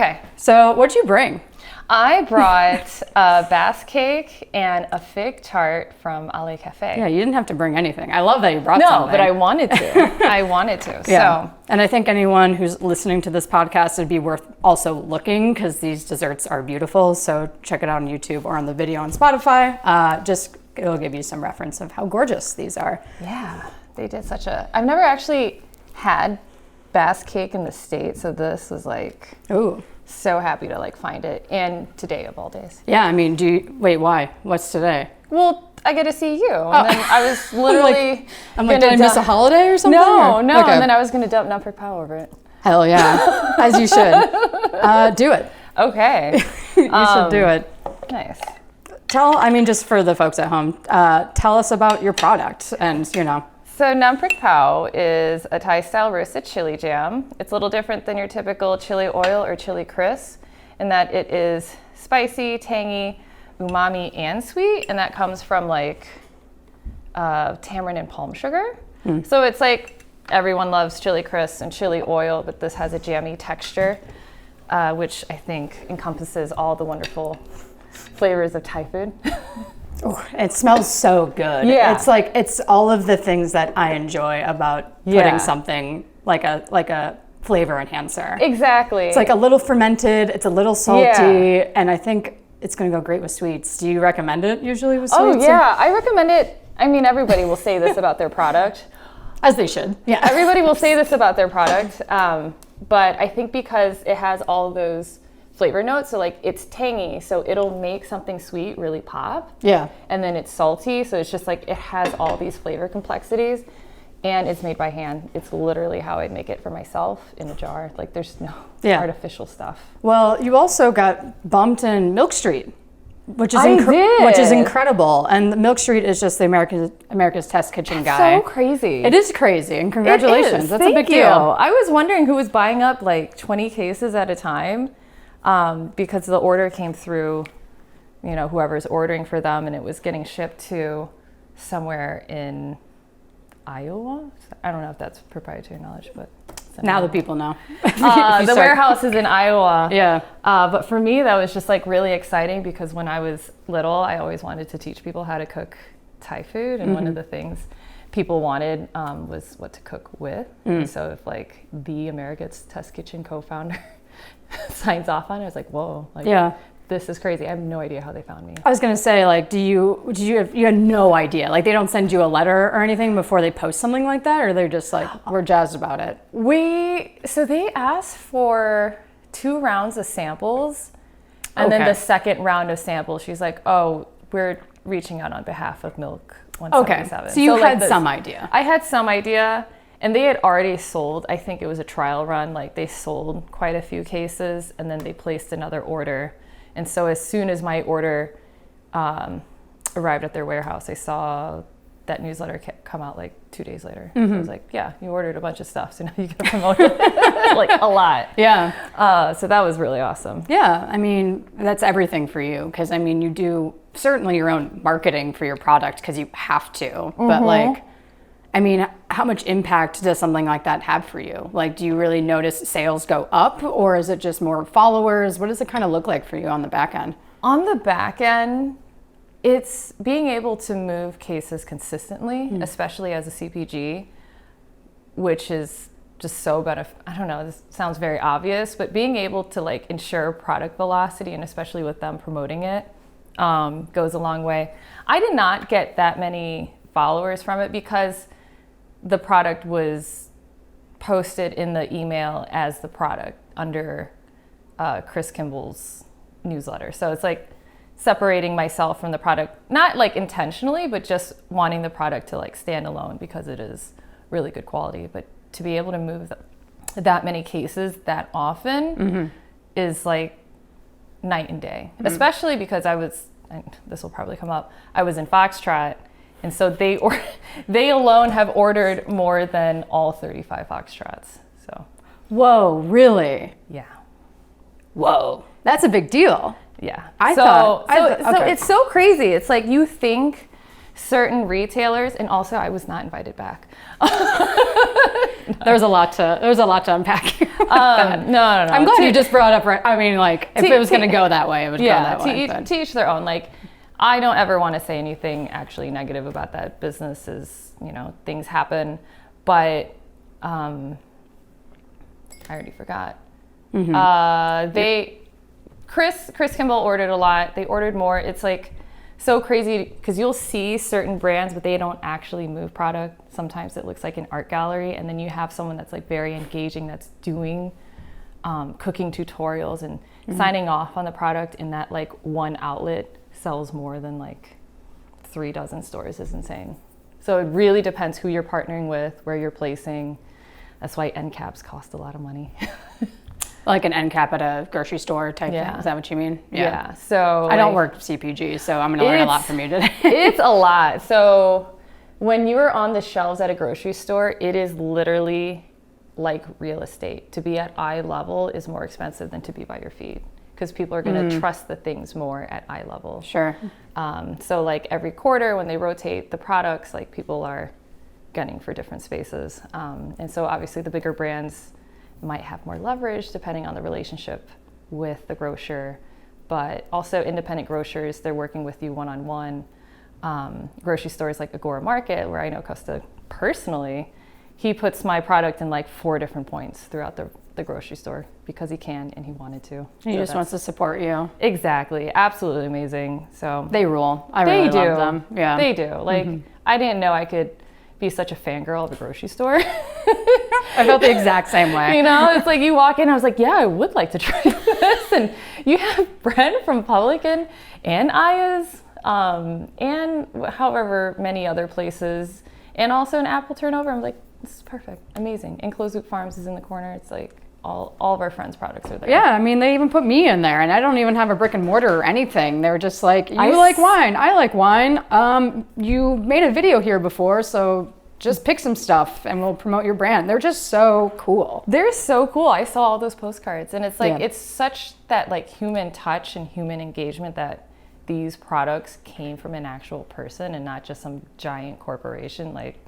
Okay, so what'd you bring? I brought a Basque cake and a fig tart from Ale Cafe. Yeah, you didn't have to bring anything. I love that you brought something. No, but I wanted to. I wanted to. Yeah. So, and I think anyone who's listening to this podcast, it'd be worth also looking because these desserts are beautiful. So check it out on YouTube or on the video on Spotify. It'll give you some reference of how gorgeous these are. Yeah, they did such a... I've never actually had Basque cake in the States, so this was like... Ooh. So happy to like find it, and today of all days. Yeah, I mean, wait, why? What's today? Well, I get to see you, and then I was literally did I miss a holiday or something? No, or? no, Okay. and then I was gonna dump Numprick Pow over it. Hell yeah, as you should. Do it. Okay. You should do it. Nice. Just for the folks at home, tell us about your product and, So Numprick Pow is a Thai-style roasted chili jam. It's a little different than your typical chili oil or chili crisp in that it is spicy, tangy, umami, and sweet, and that comes from like tamarind and palm sugar. So it's like everyone loves chili crisp and chili oil, but this has a jammy texture, which I think encompasses all the wonderful flavors of Thai food. Oh, it smells so good. Yeah. It's all of the things that I enjoy about putting something like a flavor enhancer. Exactly. It's like a little fermented, it's a little salty, and I think it's going to go great with sweets. Do you recommend it usually with sweets? Oh yeah, I recommend it. I mean, everybody will say this about their product. As they should. Yeah. Everybody will say this about their product, but I think because it has all of those flavor notes, so like it's tangy, so it'll make something sweet really pop. Yeah. And then it's salty, so it's just like it has all these flavor complexities, and it's made by hand. It's literally how I make it for myself in a jar. Like there's no artificial stuff. Well, you also got bumped in Milk Street, which is did. incredible. And Milk Street is just the America's Test Kitchen guy. So crazy. It is crazy, and congratulations. That's Thank a big you. deal. I was wondering who was buying up like 20 cases at a time. Because the order came through, whoever's ordering for them, and it was getting shipped to somewhere in Iowa. I don't know if that's proprietary knowledge, but now the people know. The warehouse is in Iowa. Yeah. But for me, that was just like really exciting because when I was little, I always wanted to teach people how to cook Thai food, and one of the things people wanted was what to cook with. And so if like the America's Test Kitchen co-founder signs off on it, I was like, whoa, this is crazy. I have no idea how they found me. I was gonna say, like, you had no idea? Like, they don't send you a letter or anything before they post something like that, or they're just like, we're jazzed about it? So they asked for 2 rounds of samples, and then the second round of samples, she's like, oh, we're reaching out on behalf of Milk 177. Okay, so you had some idea. I had some idea. And they had already sold, I think it was a trial run, like they sold quite a few cases, and then they placed another order. And so as soon as my order arrived at their warehouse, I saw that newsletter come out like 2 days later. So I was like, yeah, you ordered a bunch of stuff, so now you can promote it. Like a lot. Yeah. So that was really awesome. Yeah, I mean, that's everything for you, because I mean, you do certainly your own marketing for your product because you have to, but like, I mean, how much impact does something like that have for you? Like, do you really notice sales go up, or is it just more followers? What does it kind of look like for you on the back end? On the back end, it's being able to move cases consistently, especially as a CPG, which is just so I don't know, this sounds very obvious, but being able to like ensure product velocity, and especially with them promoting it, goes a long way. I did not get that many followers from it because the product was posted in the email as the product under Chris Kimball's newsletter. So it's like separating myself from the product, not like intentionally, but just wanting the product to like stand alone because it is really good quality. But to be able to move that many cases that often is like night and day, especially because and this will probably come up, I was in Foxtrot. And so they alone have ordered more than all 35 Foxtrots. So, whoa, really? Yeah. Whoa, that's a big deal. Yeah. So it's so crazy. It's like you think certain retailers, and also I was not invited back. There's a lot to unpack. No. I'm glad you just brought up, I mean, like, if it was going to go that way, it would go that way. To each their own. Like, I don't ever want to say anything actually negative about that business. Is, you know, things happen. But I already forgot. Chris Kimball ordered a lot. They ordered more. It's like so crazy because you'll see certain brands, but they don't actually move product. Sometimes it looks like an art gallery, and then you have someone that's like very engaging, that's doing cooking tutorials and signing off on the product, and that like one outlet sells more than like 3 dozen stores is insane. So it really depends who you're partnering with, where you're placing. That's why end caps cost a lot of money. Like an end cap at a grocery store type thing. Is that what you mean? Yeah. So I don't work CPG, so I'm going to learn a lot from you today. It's a lot. So when you are on the shelves at a grocery store, it is literally like real estate. To be at eye level is more expensive than to be by your feet, because people are going to trust the things more at eye level. Sure. So like every quarter when they rotate the products, like people are gunning for different spaces. And so obviously the bigger brands might have more leverage depending on the relationship with the grocer, but also independent grocers, they're working with you one-on-one. Grocery stores like Agora Market, where I know Costa personally, he puts my product in like 4 different points throughout the grocery store because he can and he wanted to. He just wants to support you. Exactly. Absolutely amazing. So they rule. I really love them. Yeah. They do. Like, I didn't know I could be such a fangirl of a grocery store. I felt the exact same way. You know, it's like you walk in, I was like, yeah, I would like to try this. And you have bread from Publican and Aya's, and however many other places, and also an apple turnover. I'm like, this is perfect, amazing. And Closed Loop Farms is in the corner. It's like all of our friends' products are there. Yeah, I mean, they even put me in there, and I don't even have a brick and mortar or anything. They're just like, you like wine, I like wine. You made a video here before, so just pick some stuff and we'll promote your brand. They're just so cool. They're so cool. I saw all those postcards, and it's like, it's such that like human touch and human engagement that these products came from an actual person and not just some giant corporation. Like,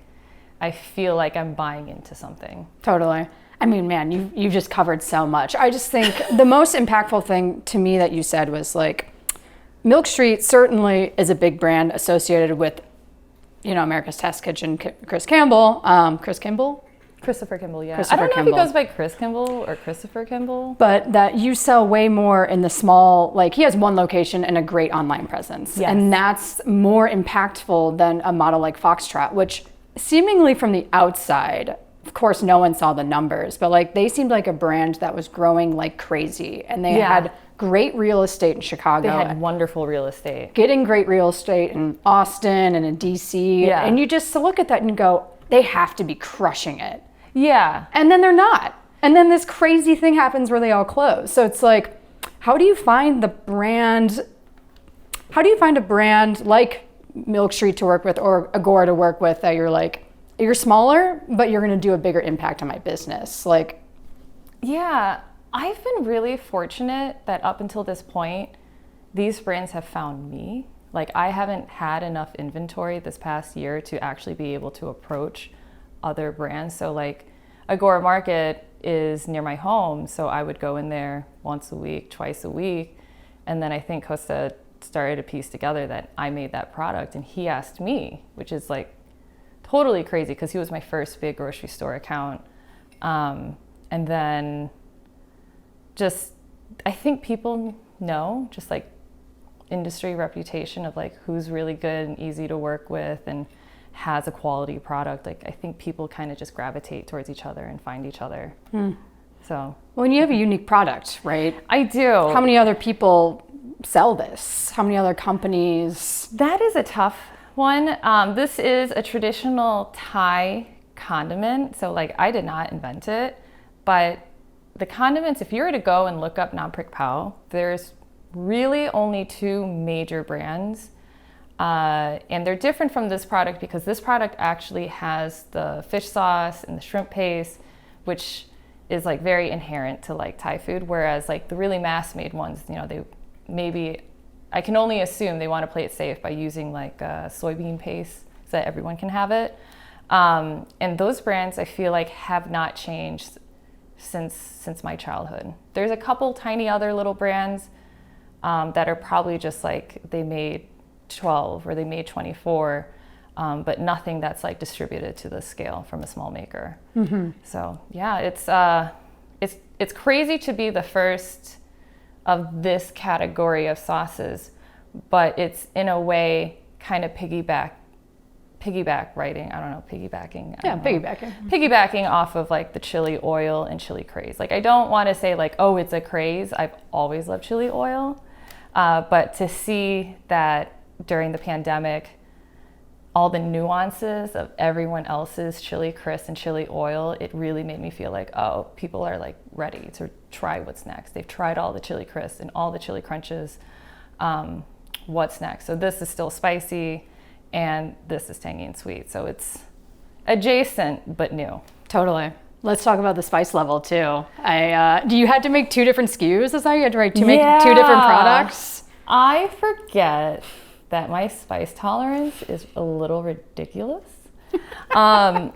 I feel like I'm buying into something. Totally. I mean, man, you just covered so much. I just think the most impactful thing to me that you said was like, Milk Street certainly is a big brand associated with, you know, America's Test Kitchen, Christopher Kimball, yeah. Christopher Kimball, yeah. Christopher I don't know Kimball. if he goes by Chris Kimball or Christopher Kimball. But that you sell way more in the small, like he has one location and a great online presence. Yes. And that's more impactful than a model like Foxtrot, which seemingly from the outside, of course, no one saw the numbers, but like they seemed like a brand that was growing like crazy. And they had great real estate in Chicago. They had wonderful real estate. Getting great real estate in Austin and in DC. Yeah. And you just look at that and go, they have to be crushing it. Yeah. And then they're not. And then this crazy thing happens where they all close. So it's like, how do you find a brand like Milk Street to work with or Agora to work with that you're like, you're smaller, but you're going to do a bigger impact on my business? Like, yeah, I've been really fortunate that up until this point, these brands have found me. Like, I haven't had enough inventory this past year to actually be able to approach other brands. So like Agora Market is near my home, so I would go in there once a week, twice a week. And then I think Costa started to piece together that I made that product, and he asked me, which is like totally crazy because he was my first big grocery store account. And then just, I think people know just like industry reputation of like who's really good and easy to work with and has a quality product. Like, I think people kind of just gravitate towards each other and find each other. So, well, and you have a unique product, right? I do. How many other people sell this? How many other companies? That is a tough one. This is a traditional Thai condiment. So like, I did not invent it, but the condiments, if you were to go and look up Nam Prik Pao, there's really only 2 major brands. And they're different from this product because this product actually has the fish sauce and the shrimp paste, which is like very inherent to like Thai food. Whereas like the really mass made ones, you know, they maybe, I can only assume they want to play it safe by using like soybean paste so that everyone can have it. And those brands I feel like have not changed since my childhood. There's a couple tiny other little brands that are probably just like they made 12 or they made 24, but nothing that's like distributed to this scale from a small maker. So yeah, it's crazy to be the first of this category of sauces, but it's in a way kind of piggybacking. Piggybacking off of like the chili oil and chili craze. Like I don't want to say like, oh, it's a craze. I've always loved chili oil, but to see that during the pandemic, all the nuances of everyone else's chili crisp and chili oil, it really made me feel like, oh, people are like ready to try what's next. They've tried all the chili crisp and all the chili crunches. What's next? So this is still spicy and this is tangy and sweet. So it's adjacent, but new. Totally. Let's talk about the spice level too. You had to make 2 different SKUs? Is that you had to make 2 different products? I forget that my spice tolerance is a little ridiculous. I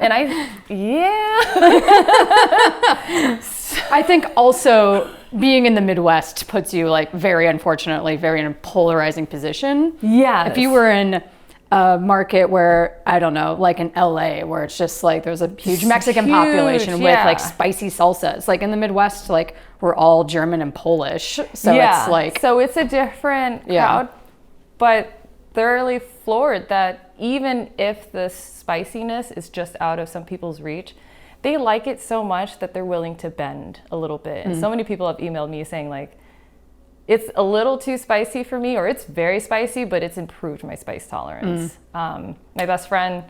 think also being in the Midwest puts you like very unfortunately, very in a polarizing position. Yeah. If you were in a market where, I don't know, like in LA, where it's just like there's a huge Mexican population with like spicy salsas. Like in the Midwest, like we're all German and Polish. So it's like. So it's a different crowd, but thoroughly floored that even if the spiciness is just out of some people's reach, they like it so much that they're willing to bend a little bit. And so many people have emailed me saying like, it's a little too spicy for me, or it's very spicy, but it's improved my spice tolerance. My best friend,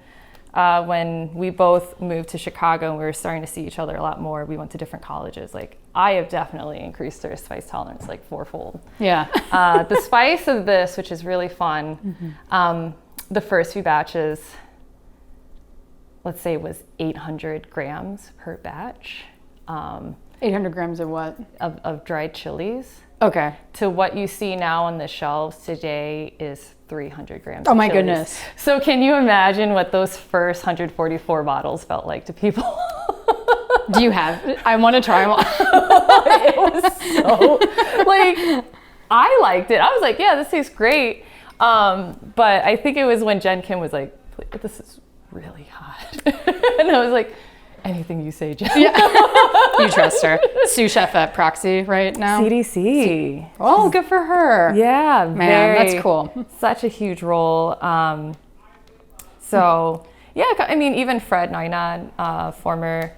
when we both moved to Chicago and we were starting to see each other a lot more, we went to different colleges. Like I have definitely increased their spice tolerance like 4-fold. Yeah. The spice of this, which is really fun, the first few batches, let's say was 800 grams per batch. 800 grams of what? Of dried chilies. Okay. To what you see now on the shelves today is 300 grams. Oh my chilies. goodness. So can you imagine what those first 144 bottles felt like to people? Do you have? I want to try one. It was so, like, I liked it. I was like, yeah, this tastes great. But I think it was when Jen Kim was like, this is really hot. And I was like, anything you say, Jen. Yeah. You trust her. Sous chef at Proxy right now. CDC. Oh, good for her. Yeah, man, that's cool. Such a huge role. So yeah, I mean, even Fred Nainad, former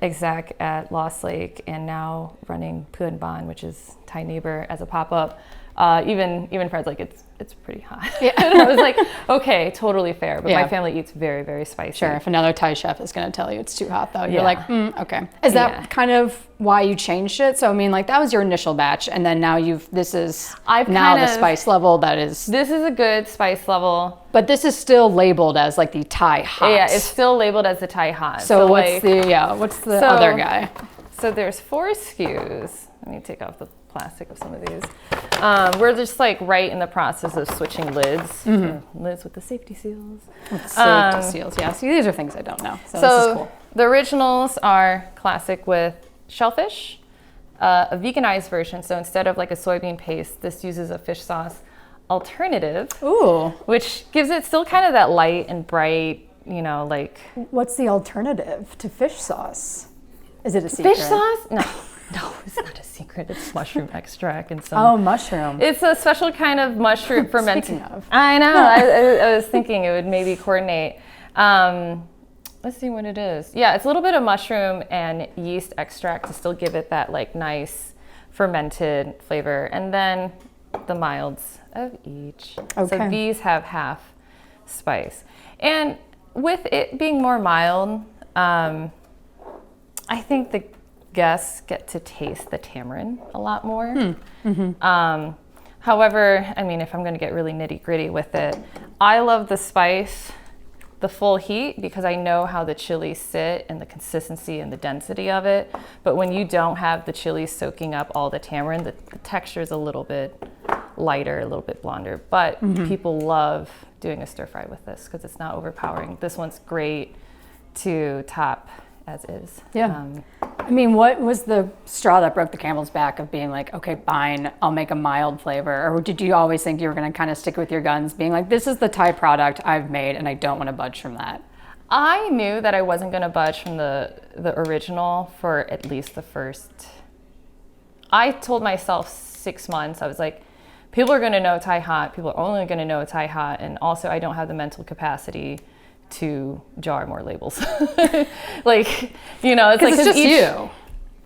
exec at Lost Lake, and now running Puen Ban, which is Thai Neighbor, as a pop-up. Even Fred's like, it's pretty hot. Yeah. And I was like, okay, totally fair. But my family eats very, very spicy. Sure. If another Thai chef is going to tell you it's too hot, though, you're like, okay. Is that kind of why you changed it? So I mean, like that was your initial batch, and then now this is the spice level that is. This is a good spice level. But this is still labeled as like the Thai hot. Yeah, it's still labeled as the Thai hot. So what's the other guy? So there's 4 SKUs. Let me take off the plastic of some of these. We're just like right in the process of switching lids. Lids with the safety seals. Safety seals, yeah. See, these are things I don't know. So this is cool. The originals are classic with shellfish, a veganized version. So instead of like a soybean paste, this uses a fish sauce alternative. Ooh. Which gives it still kind of that light and bright, like. What's the alternative to fish sauce? Is it a secret? Fish sauce? No, it's not a secret. It's mushroom extract and some. Oh, mushroom. It's a special kind of mushroom fermented. Speaking of. I know. I was thinking it would maybe coordinate. Let's see what it is. Yeah, it's a little bit of mushroom and yeast extract to still give it that like nice fermented flavor, and then the milds of each. Okay. So these have half spice, and with it being more mild, I think the guests get to taste the tamarind a lot more. However, I mean, if I'm going to get really nitty gritty with it, I love the spice, the full heat, because I know how the chilies sit and the consistency and the density of it. But when you don't have the chilies soaking up all the tamarind, the texture is a little bit lighter, a little bit blonder. But people love doing a stir fry with this because it's not overpowering. This one's great to top as is. Yeah. I mean, what was the straw that broke the camel's back of being like, okay, fine, I'll make a mild flavor? Or did you always think you were going to kind of stick with your guns, being like, this is the Thai product I've made and I don't want to budge from that? I knew that I wasn't going to budge from the original for at least the first. I told myself 6 months, I was like, people are going to know Thai hot, people are only going to know Thai hot, and also I don't have the mental capacity to jar more labels. Like, you know, it's like it's just you.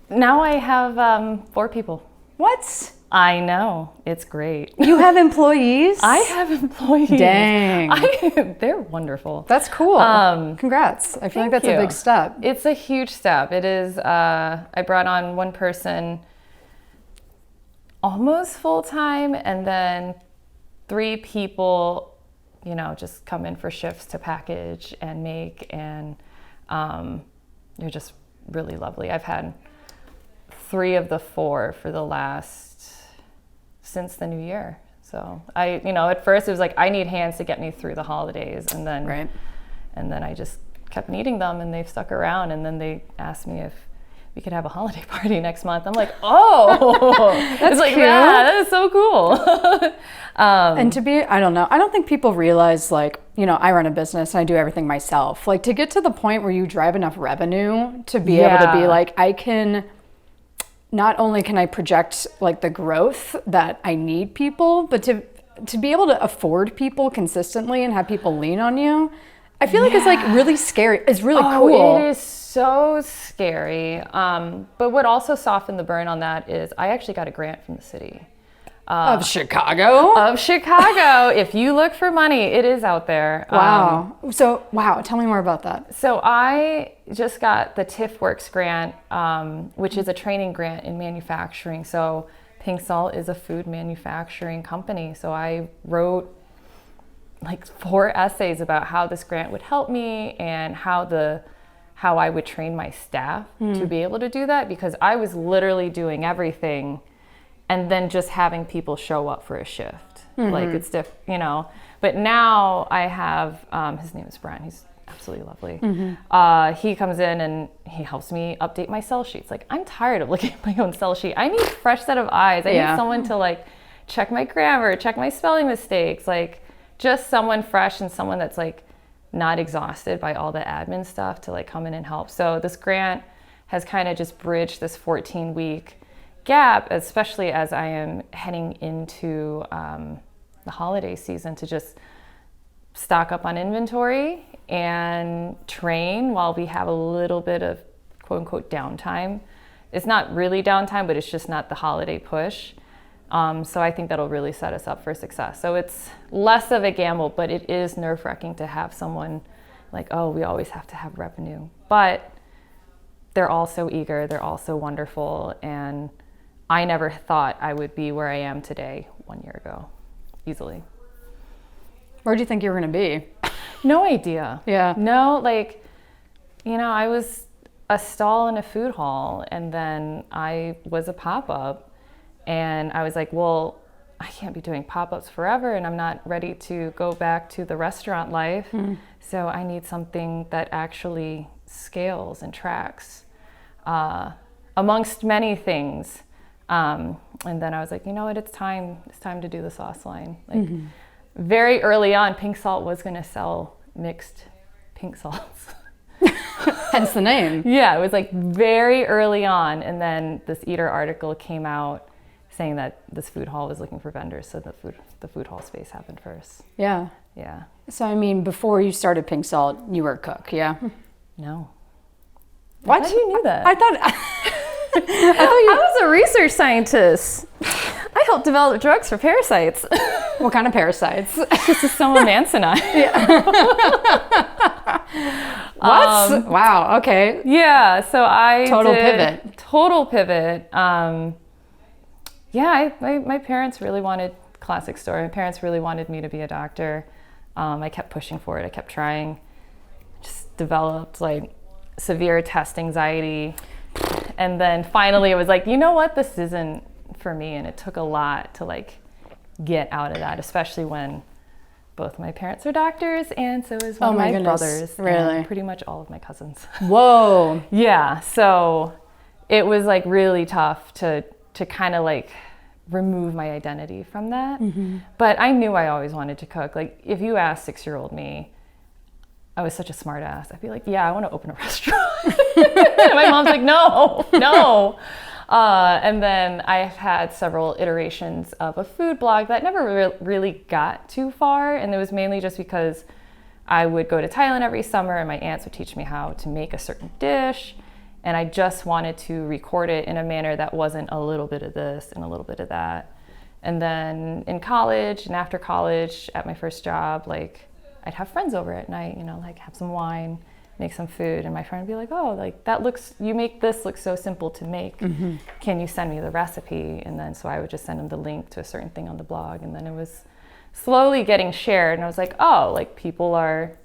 Now I have 4 people. What? I know, it's great. You have employees? I have employees. Dang. They're wonderful. That's cool. Congrats. I feel like that's a big step. It's a huge step. It is. I brought on one person almost full time, and then 3 people, you know, just come in for shifts to package and make, and they're just really lovely. I've had 3 of the 4 for the last, since the new year. So I, you know, at first it was like, I need hands to get me through the holidays, and then I just kept needing them, and they've stuck around. And then they asked me if we could have a holiday party next month. I'm like, oh, that's like, yeah, that is so cool. And to be, I don't know, I don't think people realize, like, you know, I run a business and I do everything myself. Like, to get to the point where you drive enough revenue to be able to be like, I can, not only can I project like the growth that I need people, but to be able to afford people consistently and have people lean on you, I feel like it's like really scary. It's really cool. It is so scary. But what also softened the burn on that is I actually got a grant from the city. Of Chicago? Of Chicago. If you look for money, it is out there. Wow. Tell me more about that. So I just got the TIFF Works grant, which is a training grant in manufacturing. So Pink Salt is a food manufacturing company. So I wrote like 4 essays about how this grant would help me and how I would train my staff to be able to do that, because I was literally doing everything and then just having people show up for a shift. Like, it's you know. But now I have, his name is Brian, he's absolutely lovely. He comes in and he helps me update my sell sheets. Like, I'm tired of looking at my own sell sheet. I need a fresh set of eyes. I need someone to like check my grammar, check my spelling mistakes, like just someone fresh and someone that's like not exhausted by all the admin stuff to like come in and help. So this grant has kind of just bridged this 14-week gap, especially as I am heading into the holiday season, to just stock up on inventory and train while we have a little bit of quote unquote downtime. It's not really downtime, but it's just not the holiday push. So I think that'll really set us up for success. So it's less of a gamble, but it is nerve-wracking to have someone like, oh, we always have to have revenue. But they're all so eager, they're all so wonderful, and I never thought I would be where I am today 1 year ago, easily. Where do you think you were going to be? No idea. Yeah. No, like, you know, I was a stall in a food hall, and then I was a pop-up, and I was like, well, I can't be doing pop-ups forever, and I'm not ready to go back to the restaurant life. So I need something that actually scales and tracks, amongst many things. And then I was like, you know what, it's time to do the sauce line. Like, very early on, Pink Salt was going to sell mixed pink salts. Hence the name. Yeah, it was like very early on. And then this Eater article came out saying that this food hall was looking for vendors. So the food hall space happened first. Yeah. Yeah. So, I mean, before you started Pink Salt, you were a cook, yeah? No. What? How do you knew that? I thought I was a research scientist. I helped develop drugs for parasites. What kind of parasites? Schistosoma mancini. What? Wow, okay. Yeah, so I Total did pivot. Total pivot. Yeah, my parents really wanted, classic story, my parents really wanted me to be a doctor. I kept pushing for it, I kept trying. Just developed like severe test anxiety. And then finally it was like, you know what, this isn't for me. And it took a lot to like get out of that, especially when both my parents are doctors and so is one of my brothers. Really? And pretty much all of my cousins. Whoa. Yeah, so it was like really tough to kind of like remove my identity from that. But I knew I always wanted to cook. Like if you asked 6-year-old me, I was such a smart ass. I'd be like, yeah, I want to open a restaurant. And my mom's like, no. And then I've had several iterations of a food blog that never really got too far. And it was mainly just because I would go to Thailand every summer and my aunts would teach me how to make a certain dish. And I just wanted to record it in a manner that wasn't a little bit of this and a little bit of that. And then in college and after college at my first job, like I'd have friends over at night, you know, like have some wine, make some food, and my friend would be like, oh, like you make this look so simple to make. Can you send me the recipe? And then so I would just send them the link to a certain thing on the blog, and then it was slowly getting shared, and I was like, oh, like people are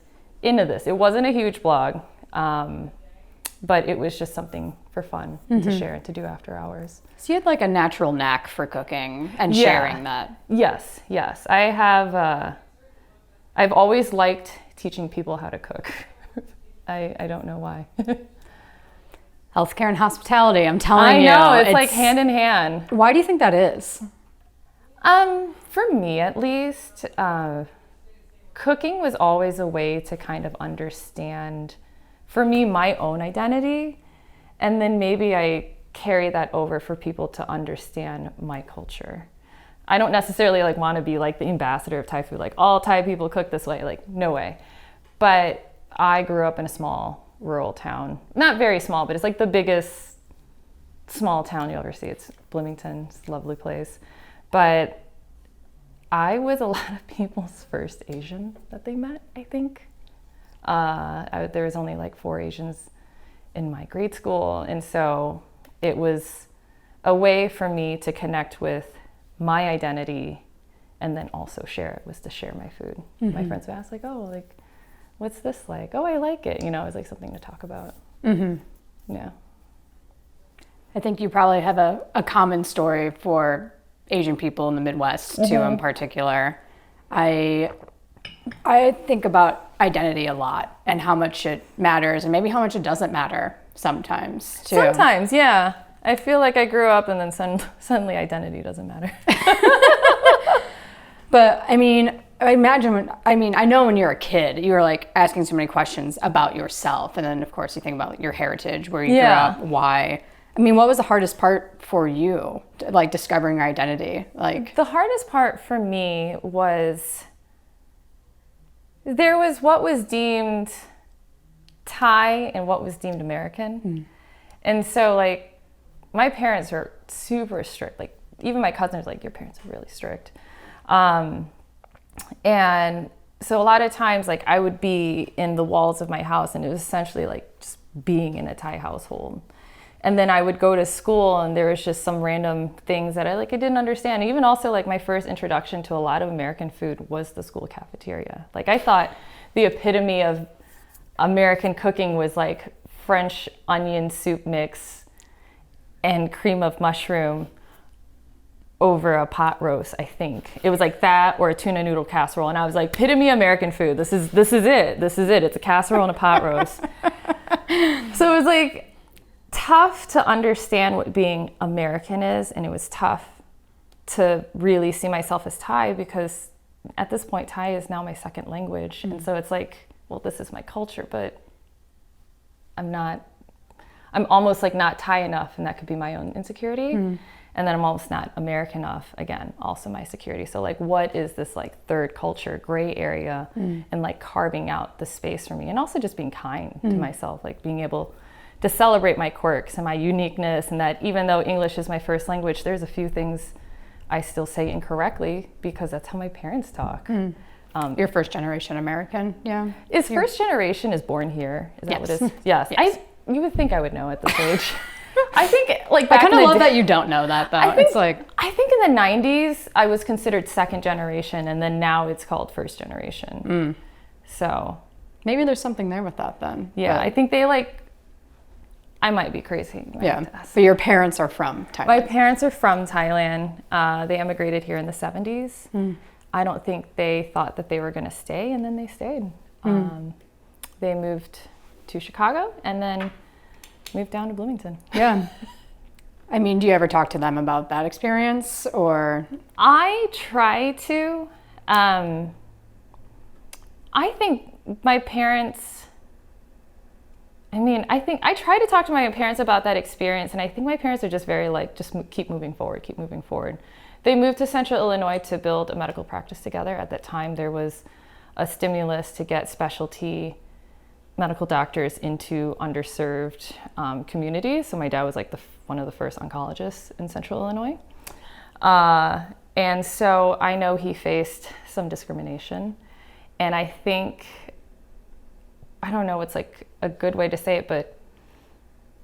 into this. It wasn't a huge blog, but it was just something for fun to share and to do after hours. So you had like a natural knack for cooking and sharing that. Yes. I have, I've always liked teaching people how to cook. I don't know why. Healthcare and hospitality, I'm telling you. I know, it's like hand in hand. Why do you think that is? For me at least, cooking was always a way to kind of understand, for me, my own identity. And then maybe I carry that over for people to understand my culture. I don't necessarily like want to be like the ambassador of Thai food, like all Thai people cook this way, like no way. But I grew up in a small rural town, not very small, but it's like the biggest small town you'll ever see. It's Bloomington, it's a lovely place. But I was a lot of people's first Asian that they met, I think. There was only like 4 Asians in my grade school. And so it was a way for me to connect with my identity and then also share it, was to share my food. My friends would ask like, oh, like, what's this like? Oh, I like it. You know, it was like something to talk about. Yeah. I think you probably have a common story for Asian people in the Midwest too, in particular. I think about identity a lot and how much it matters and maybe how much it doesn't matter sometimes too. Sometimes, yeah. I feel like I grew up and then suddenly identity doesn't matter. But I mean, I know when you're a kid, you were like asking so many questions about yourself. And then of course you think about your heritage, where you grew up, why. I mean, what was the hardest part for you, like discovering your identity? Like the hardest part for me was there was what was deemed Thai and what was deemed American. And so like my parents are super strict. Like even my cousins, like, your parents are really strict. And so a lot of times, like I would be in the walls of my house and it was essentially like just being in a Thai household. And then I would go to school and there was just some random things that I didn't understand. Even also like my first introduction to a lot of American food was the school cafeteria. Like I thought the epitome of American cooking was like French onion soup mix and cream of mushroom over a pot roast, I think. It was like that or a tuna noodle casserole. And I was like, epitome American food. This is it. It's a casserole and a pot roast. So it was like tough to understand what being American is. And it was tough to really see myself as Thai because at this point, Thai is now my second language. And so it's like, well, this is my culture, but I'm almost like not Thai enough, and that could be my own insecurity. And then I'm almost not American enough, again, also my security. So like, what is this like third culture, gray area, and like carving out the space for me, and also just being kind to myself, like being able to celebrate my quirks and my uniqueness, and that even though English is my first language, there's a few things I still say incorrectly because that's how my parents talk. You're first generation American, yeah? First generation is born here? Is that what it is? Yes. You would think I would know at this age. I think like back I kind of love that you don't know that though. I think in the 90s I was considered second generation, and then now it's called first generation. So maybe there's something there with that then. Yeah, I think they I might be crazy. But your parents are from Thailand. My parents are from Thailand. They emigrated here in the 70s. I don't think they thought that they were going to stay, and then they stayed. They moved to Chicago, and then moved down to Bloomington. Yeah. I mean, do you ever talk to them about that experience, or? I try to. I think my parents, I think I try to talk to my parents about that experience, and I think my parents are just very like, just keep moving forward, keep moving forward. They moved to Central Illinois to build a medical practice together. At that time, there was a stimulus to get specialty medical doctors into underserved communities. So my dad was like one of the first oncologists in Central Illinois. And so I know he faced some discrimination. And I think, I don't know what's like a good way to say it, but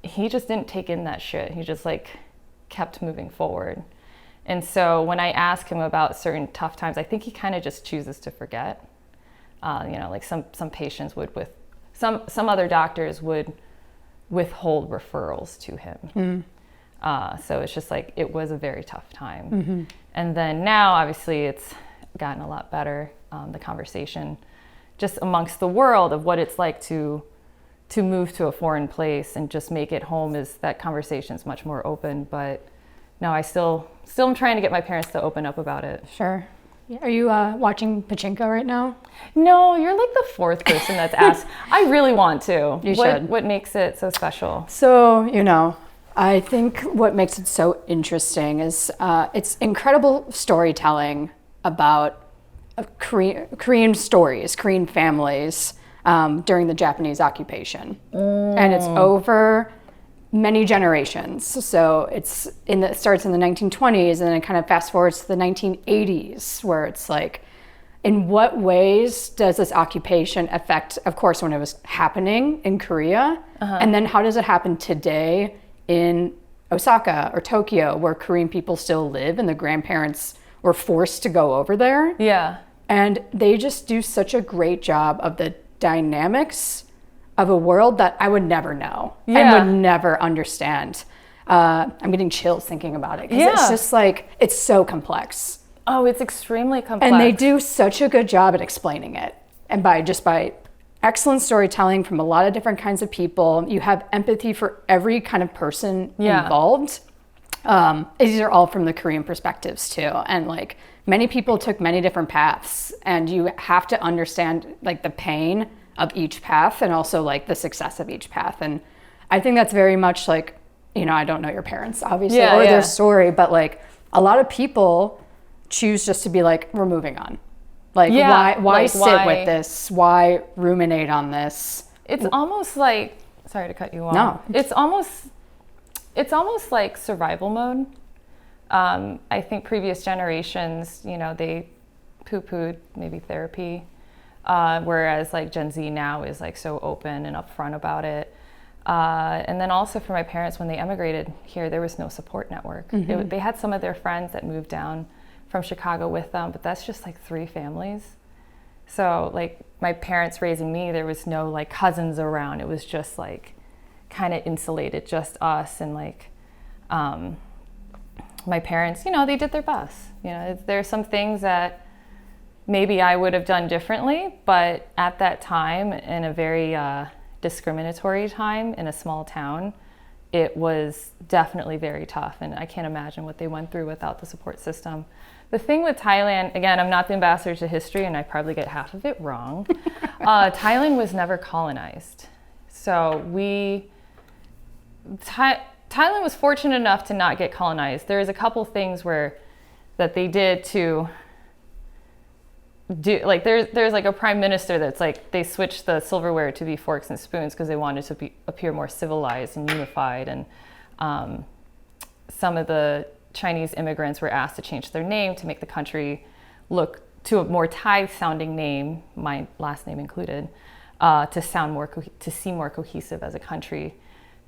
he just didn't take in that shit. He just like kept moving forward. And so when I ask him about certain tough times, I think he kind of just chooses to forget. Like some patients would some other doctors would withhold referrals to him. So it's just like, it was a very tough time. Mm-hmm. And then now, obviously, it's gotten a lot better. The conversation just amongst the world of what it's like to move to a foreign place and just make it home, is that conversation is much more open. But no, I still am trying to get my parents to open up about it. Sure. Are you watching Pachinko right now? No, you're like the fourth person that's asked. I really want to. You should. What makes it so special? So, I think what makes it so interesting is it's incredible storytelling about Korean stories, Korean families during the Japanese occupation. And it's over many generations. So it starts in the 1920s, and then it kind of fast forwards to the 1980s, where it's like, in what ways does this occupation affect, of course, when it was happening in Korea, and then how does it happen today in Osaka or Tokyo, where Korean people still live and the grandparents were forced to go over there? Yeah. And they just do such a great job of the dynamics of a world that I would never know and would never understand. I'm getting chills thinking about it, because it's just like, it's so complex. Oh, it's extremely complex. And they do such a good job at explaining it. And by excellent storytelling from a lot of different kinds of people, you have empathy for every kind of person involved. These are all from the Korean perspectives too. And like, many people took many different paths, and you have to understand like the pain of each path and also like the success of each path. And I think that's very much like, I don't know your parents obviously their story, but like a lot of people choose just to be like, we're moving on. Like, why sit with this? Why ruminate on this? It's almost like, sorry to cut you off. No. It's almost like survival mode. I think previous generations, they poo-pooed maybe therapy. Whereas like Gen Z now is like so open and upfront about it. And then also for my parents, when they emigrated here, there was no support network. Mm-hmm. They had some of their friends that moved down from Chicago with them, but that's just like 3 families. So like my parents raising me, there was no like cousins around. It was just like kind of insulated, just us. And like my parents, they did their best. There's some things that maybe I would have done differently, but at that time, in a very discriminatory time in a small town, it was definitely very tough. And I can't imagine what they went through without the support system. The thing with Thailand, again, I'm not the ambassador to history, and I probably get half of it wrong. Thailand was never colonized. So Thailand was fortunate enough to not get colonized. There's a couple things that they did to do, like there's like a prime minister that's like, they switched the silverware to be forks and spoons because they wanted to appear more civilized and unified. And some of the Chinese immigrants were asked to change their name to make the country look to a more Thai sounding name, my last name included, to seem more cohesive as a country,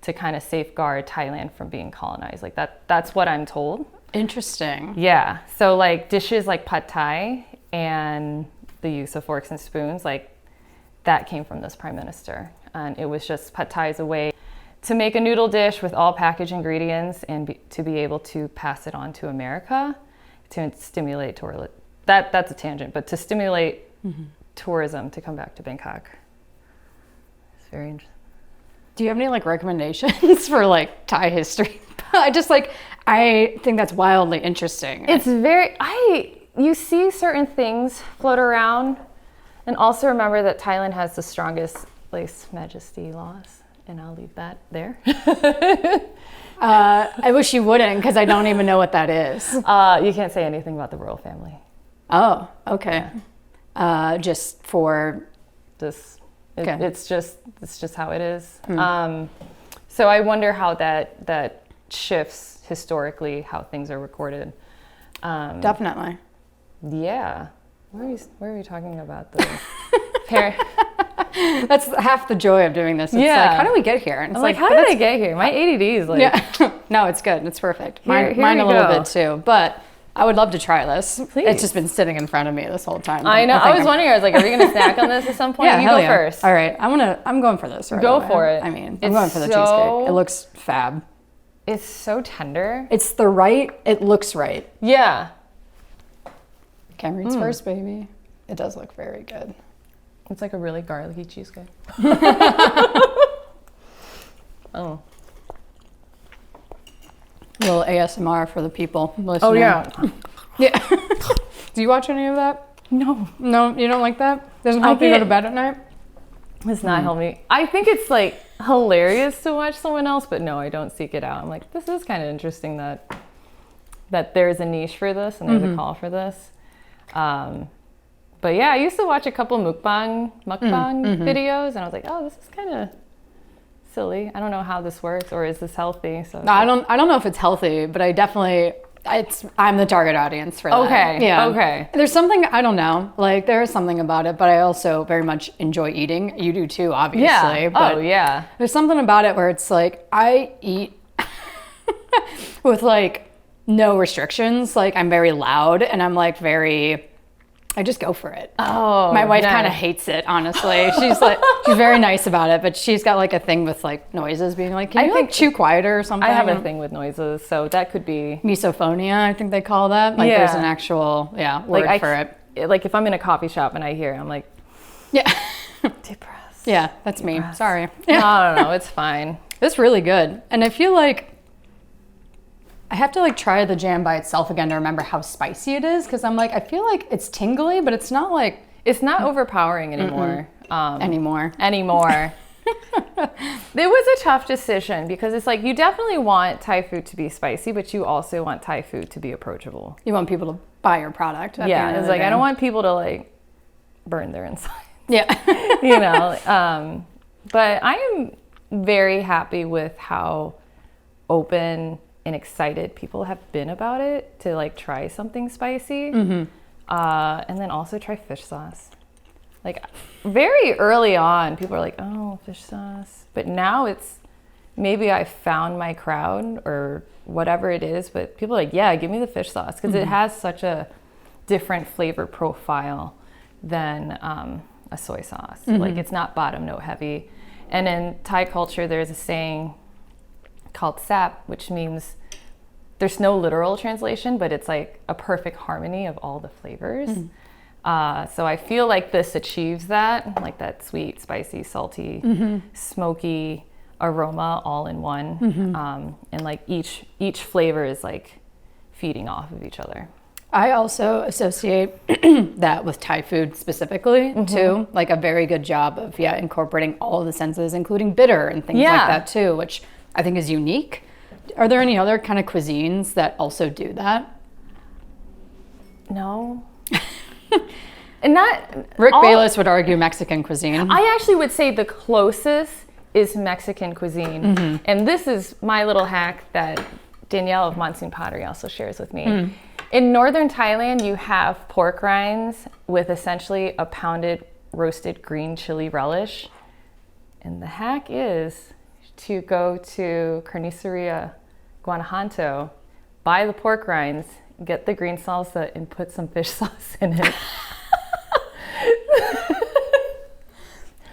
to kind of safeguard Thailand from being colonized. Like that's what I'm told. Interesting. Yeah. So like dishes like pad thai and the use of forks and spoons, like that came from this prime minister. And it was just, pad thai is a way to make a noodle dish with all packaged ingredients and to be able to pass it on to America to stimulate that's a tangent, but to stimulate tourism to come back to Bangkok. It's very interesting. Do you have any like recommendations for like Thai history? I think that's wildly interesting. It's you see certain things float around, and also remember that Thailand has the strongest lèse majesté laws, and I'll leave that there. I wish you wouldn't, because I don't even know what that is. You can't say anything about the royal family. Oh, okay. Yeah. Just for this. Okay. It's just how it is. So I wonder how that shifts historically, how things are recorded. Definitely. Yeah. Where are we talking about the parent? That's half the joy of doing this. It's like, how do we get here? And it's how did I get here? My ADD is like... Yeah. No, it's good. It's perfect. Mine a little bit too. But I would love to try this. Please. It's just been sitting in front of me this whole time. I know. I was wondering, I was like, are we going to snack on this at some point? Yeah, you go yeah. first. All right. I'm going for this right Go away. for it. I mean, I'm going for the cheesecake. It looks fab. It's so tender. It looks right. Yeah. Cameron's first, baby. It does look very good. It's like a really garlicky cheesecake. Oh. A little ASMR for the people listening. Oh, yeah. Yeah. Do you watch any of that? No. No, you don't like that? Doesn't help you go to bed at night? It's not help me. I think it's like hilarious to watch someone else, but no, I don't seek it out. I'm like, this is kind of interesting that there's a niche for this and there's a call for this. But yeah, I used to watch a couple mukbang videos, and I was like, oh, this is kind of silly. I don't know how this works, or is this healthy? So no, I don't know if it's healthy, but I'm the target audience for that. Okay. Yeah. Okay. There's something, I don't know, like there is something about it, but I also very much enjoy eating. You do too, obviously. Yeah. But oh yeah. There's something about it where it's like I eat with like no restrictions. Like I'm very loud, and I'm like I just go for it. Oh, my wife kind of hates it, honestly. She's very nice about it, but she's got like a thing with like noises, being like, can you like chew quieter or something? I have a thing with noises, so that could be misophonia, I think they call that. Like there's an actual word for it. Like if I'm in a coffee shop and I hear it, I'm like, yeah, depressed. Yeah, that's me. Sorry. No, it's fine. It's really good, and I feel like I have to like try the jam by itself again to remember how spicy it is, because I'm like, I feel like it's tingly, but it's not overpowering anymore. Anymore. It was a tough decision, because it's like you definitely want Thai food to be spicy, but you also want Thai food to be approachable. You want people to buy your product. Yeah, it's like I don't want people to like burn their insides. Yeah. You know. But I am very happy with how open and excited people have been about it to like try something spicy. And then also try fish sauce. Like very early on, people are like, oh, fish sauce. But now it's, maybe I found my crowd or whatever it is, but people are like, yeah, give me the fish sauce, because it has such a different flavor profile than a soy sauce. Like it's not bottom note heavy. And in Thai culture, there's a saying called sap, which means there's no literal translation, but it's like a perfect harmony of all the flavors. So I feel like this achieves that, like that sweet, spicy, salty, smoky aroma all in one. And like each flavor is like feeding off of each other. I also associate that with Thai food specifically too, like a very good job of incorporating all of the senses, including bitter and things like that too, which I think is unique. Are there any other kind of cuisines that also do that? No. And Rick Bayless would argue Mexican cuisine. I actually would say the closest is Mexican cuisine. And this is my little hack that Danielle of Monsoon Pottery also shares with me. In northern Thailand, you have pork rinds with essentially a pounded roasted green chili relish. And the hack is to go to Carniceria Guanajuato, buy the pork rinds, get the green salsa, and put some fish sauce in it.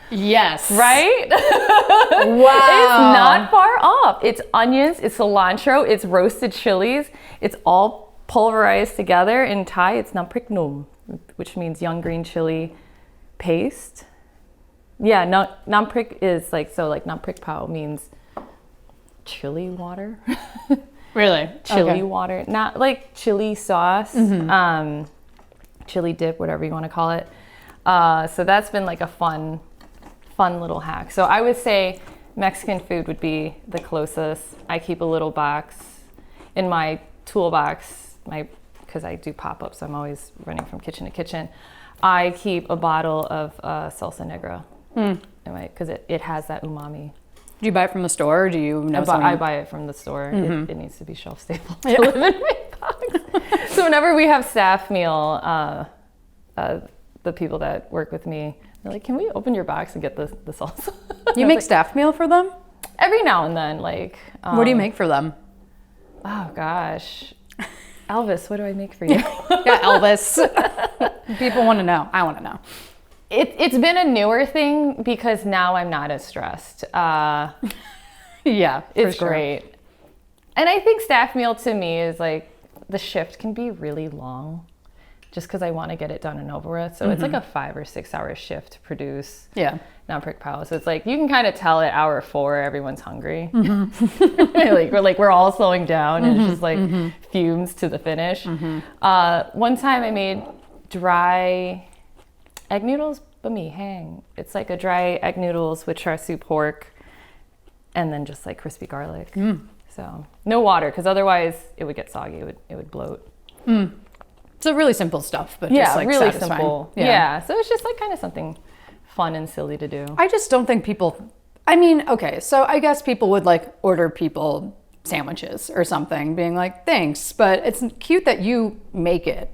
Yes. Right? Wow. It's not far off. It's onions, it's cilantro, it's roasted chilies. It's all pulverized together. In Thai, it's namprik num, which means young green chili paste. Yeah, namprik is like, so like namprik pao means chili water. Really? Chili water, not like chili sauce, chili dip, whatever you want to call it. So that's been like a fun little hack. So I would say Mexican food would be the closest. I keep a little box in my toolbox, because I do pop-ups, so I'm always running from kitchen to kitchen. I keep a bottle of salsa negra, because it has that umami. Do you buy it from the store, or do you know I buy it from the store. It needs to be shelf stable to live in my box. So whenever we have staff meal, the people that work with me, they're like, "Can we open your box and get the salsa?" You make staff meal for them? Every now and then, like. What do you make for them? Oh gosh, Elvis, what do I make for you? Yeah, Elvis. People want to know. I want to know. It's been a newer thing because now I'm not as stressed. Yeah, it's great. And I think staff meal to me is like, the shift can be really long just because I want to get it done and over with. So it's like a 5 or 6 hour shift to produce namprik pao. So it's like, you can kind of tell at hour 4, everyone's hungry. we're all slowing down and it's just like fumes to the finish. One time I made dry egg noodles, bami hang. It's like a dry egg noodles with char siu pork and then just like crispy garlic. So no water, because otherwise it would get soggy. It would bloat. So really simple stuff, but just like really satisfying. simple. Yeah. So it's just like kind of something fun and silly to do. I just don't think people, I mean, okay, so I guess people would like order people sandwiches or something, being like, thanks, but it's cute that you make it.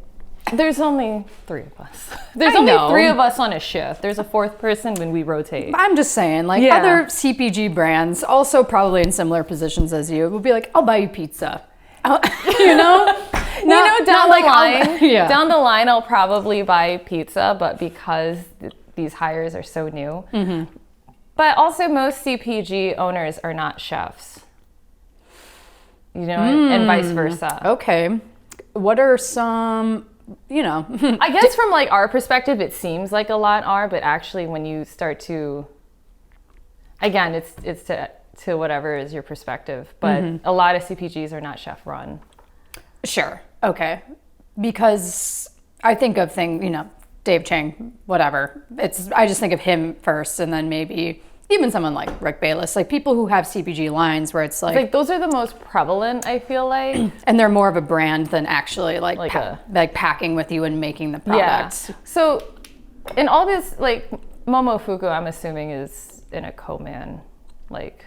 There's only 3 of us. There's only 3 of us on a shift. There's a 4th person when we rotate. I'm just saying, like other CPG brands, also probably in similar positions as you, would be like, I'll buy you pizza. You know? Down the line, I'll probably buy pizza, but because these hires are so new. But also most CPG owners are not chefs. You know, and vice versa. Okay. What are some, you know? I guess from like our perspective, it seems like a lot are, but actually when you start to, again, it's to whatever is your perspective, but a lot of CPGs are not chef run. Sure. Okay. Because I think of Dave Chang, whatever. I just think of him first, and then maybe even someone like Rick Bayless, like people who have CPG lines where it's like those are the most prevalent, I feel like. And they're more of a brand than actually like packing with you and making the product. Yeah. So in all this, like Momofuku, I'm assuming is in a co-man, like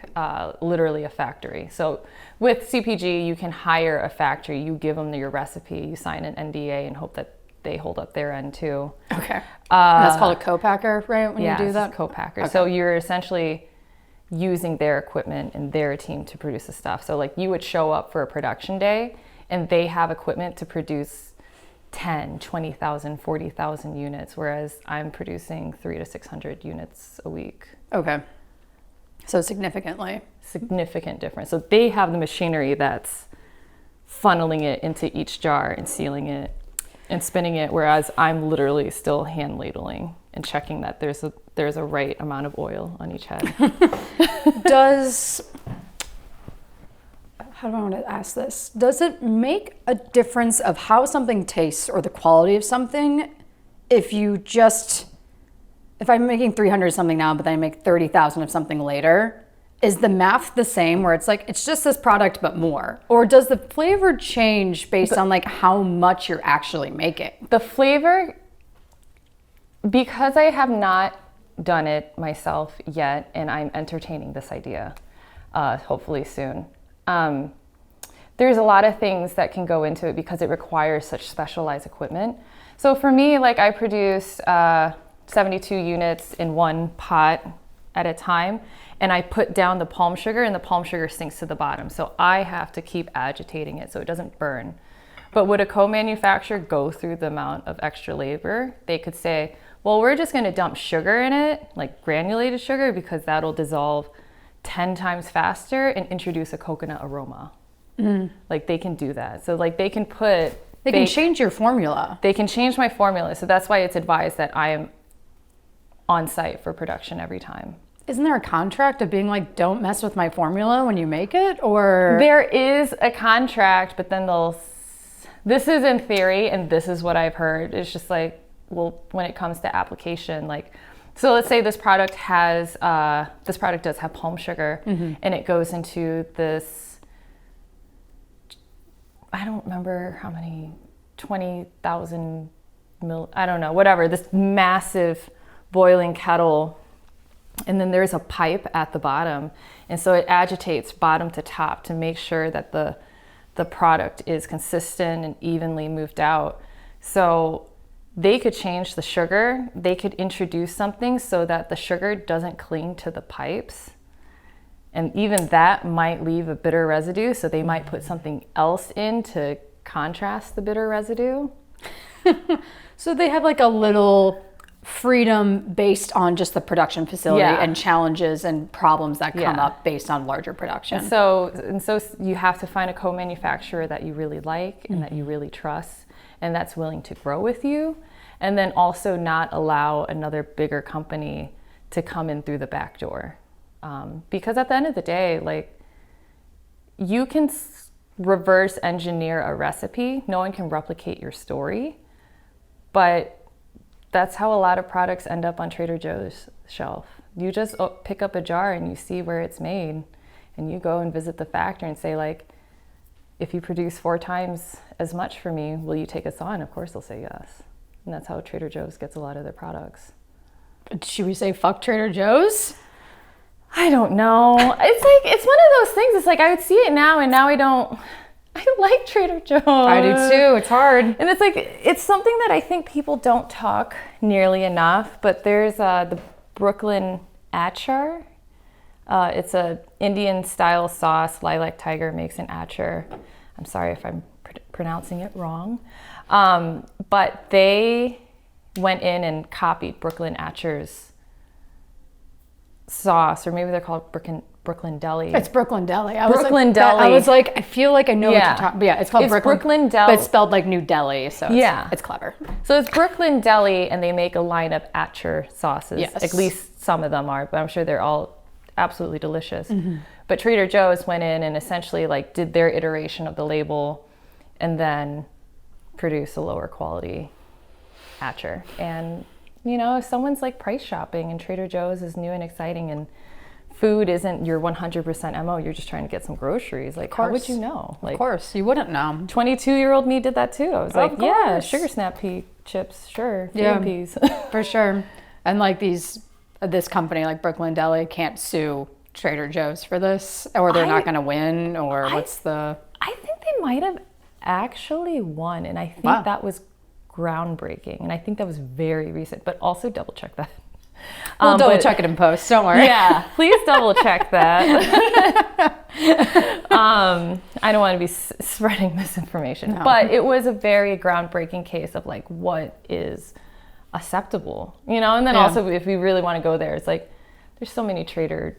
literally a factory. So with CPG, you can hire a factory, you give them your recipe, you sign an NDA and hope that they hold up their end too. Okay. And that's called a co-packer, right? When you do that? Co-packer. Okay. So you're essentially using their equipment and their team to produce the stuff. So like you would show up for a production day and they have equipment to produce 10, 20,000, 40,000 units, whereas I'm producing 300 to 600 units a week. Okay. So significant difference. So they have the machinery that's funneling it into each jar and sealing it and spinning it, whereas I'm literally still hand ladling and checking that there's a right amount of oil on each head. How do I want to ask this? Does it make a difference of how something tastes or the quality of something if I'm making 300 something now, but then I make 30,000 of something later? Is the math the same where it's like, it's just this product, but more? Or does the flavor change based on like how much you're actually making? The flavor, because I have not done it myself yet, and I'm entertaining this idea, hopefully soon. There's a lot of things that can go into it because it requires such specialized equipment. So for me, like I produce 72 units in one pot at a time, and I put down the palm sugar and the palm sugar sinks to the bottom. So I have to keep agitating it so it doesn't burn. But would a co-manufacturer go through the amount of extra labor? They could say, well, we're just gonna dump sugar in it, like granulated sugar, because that'll dissolve 10 times faster and introduce a coconut aroma. Like they can do that. So like they can change your formula. They can change my formula. So that's why it's advised that I am on site for production every time. Isn't there a contract of being like, don't mess with my formula when you make it? Or there is a contract, but then this is in theory, and this is what I've heard. It's just like, well, when it comes to application, like, so let's say this product does have palm sugar, and it goes into this, I don't remember how many, 20,000 I don't know, whatever, this massive boiling kettle. And then there's a pipe at the bottom. And so it agitates bottom to top to make sure that the product is consistent and evenly moved out. So they could change the sugar. They could introduce something so that the sugar doesn't cling to the pipes. And even that might leave a bitter residue. So they might put something else in to contrast the bitter residue. So they have like a little freedom based on just the production facility and challenges and problems that come up based on larger production. And so you have to find a co-manufacturer that you really like and that you really trust and that's willing to grow with you, and then also not allow another bigger company to come in through the back door. Because at the end of the day, like, you can reverse engineer a recipe. No one can replicate your story, but that's how a lot of products end up on Trader Joe's shelf. You just pick up a jar and you see where it's made, and you go and visit the factory and say, like, if you produce 4 times as much for me, will you take us on? Of course they'll say yes. And that's how Trader Joe's gets a lot of their products. Should we say fuck Trader Joe's? I don't know. It's one of those things. It's like, I would see it now, and now I like Trader Joe's. I do too. It's hard. And it's like, it's something that I think people don't talk nearly enough, but there's the Brooklyn achar. It's a Indian style sauce. Lilac Tiger makes an achar. I'm sorry if I'm pronouncing it wrong. But they went in and copied Brooklyn Achar's sauce, or maybe they're called Brooklyn Deli. It's Brooklyn Deli. I was like, I feel like I know what you're talking about. Yeah, it's called Brooklyn Deli. But it's spelled like New Delhi, so it's clever. So it's Brooklyn Deli, and they make a line of achar sauces. Yes. At least some of them are, but I'm sure they're all absolutely delicious. But Trader Joe's went in and essentially like did their iteration of the label and then produced a lower quality achar. And, you know, if someone's like price shopping and Trader Joe's is new and exciting and food isn't your 100% MO, you're just trying to get some groceries. Like, how would you know? Like, of course, you wouldn't know. 22-year-old me did that too. I was like, yeah, sugar snap pea chips, sure, peas. For sure. And like this company like Brooklyn Deli can't sue Trader Joe's for this, or they're not going to win, or I think they might have actually won, and I think that was groundbreaking, and I think that was very recent, but also double check that. We'll double check it in post, don't worry. Yeah, please double check that. I don't want to be spreading misinformation, but it was a very groundbreaking case of like, what is acceptable, you know? And then also, if we really want to go there, it's like, there's so many Trader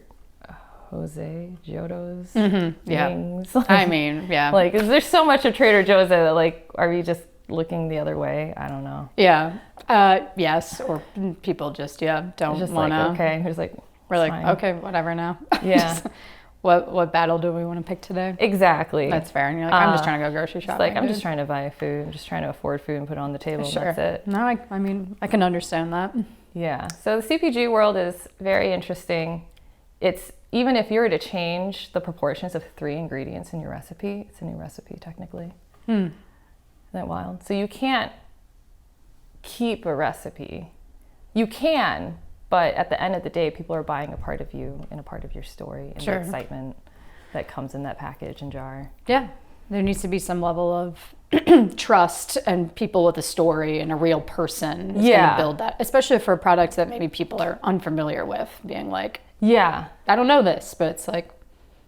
Jose, Giotto's, things. Like, I mean, like, there's so much of Trader Joe's that, like, are we just looking the other way? I don't know. Yeah. Yes. Or people just, don't want to. Like, okay. Who's like, we're like, fine. okay, whatever now. Yeah. What battle do we want to pick today? Exactly. That's fair. And you're like, I'm just trying to go grocery shopping. Like, I'm just trying to buy food. I'm just trying to afford food and put it on the table. Sure. And that's it. No, I mean, I can understand that. Yeah. So the CPG world is very interesting. It's, even if you were to change the proportions of 3 ingredients in your recipe, it's a new recipe technically. Isn't that wild? So you can't keep a recipe. You can, but at the end of the day, people are buying a part of you and a part of your story and the excitement that comes in that package and jar. Yeah. There needs to be some level of trust and people with a story and a real person is going to build that, especially for products that maybe people are unfamiliar with, being like, I don't know this, but it's like,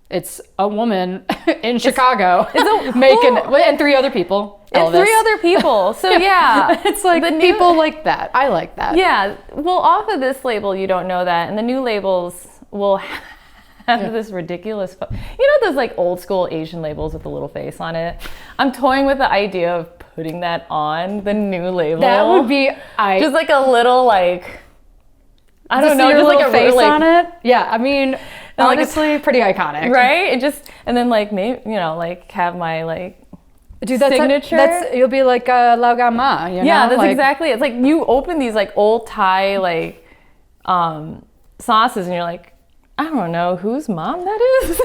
it's a woman in Chicago making, and 3 other people. And 3 other people. So it's like people like that. I like that. Yeah. Well, off of this label, you don't know that. And the new labels will have this ridiculous, you know, those like old school Asian labels with the little face on it. I'm toying with the idea of putting that on the new label. That would be, just like a little like, I don't know, your just little like a face like, on it. Yeah, I mean, like honestly, pretty iconic, right? And then like maybe like have my like dude, that's signature. you'll be like Lao Ga Ma, you know? Yeah, that's like, exactly. It's like you open these like old Thai like sauces, and you're like, I don't know whose mom that is.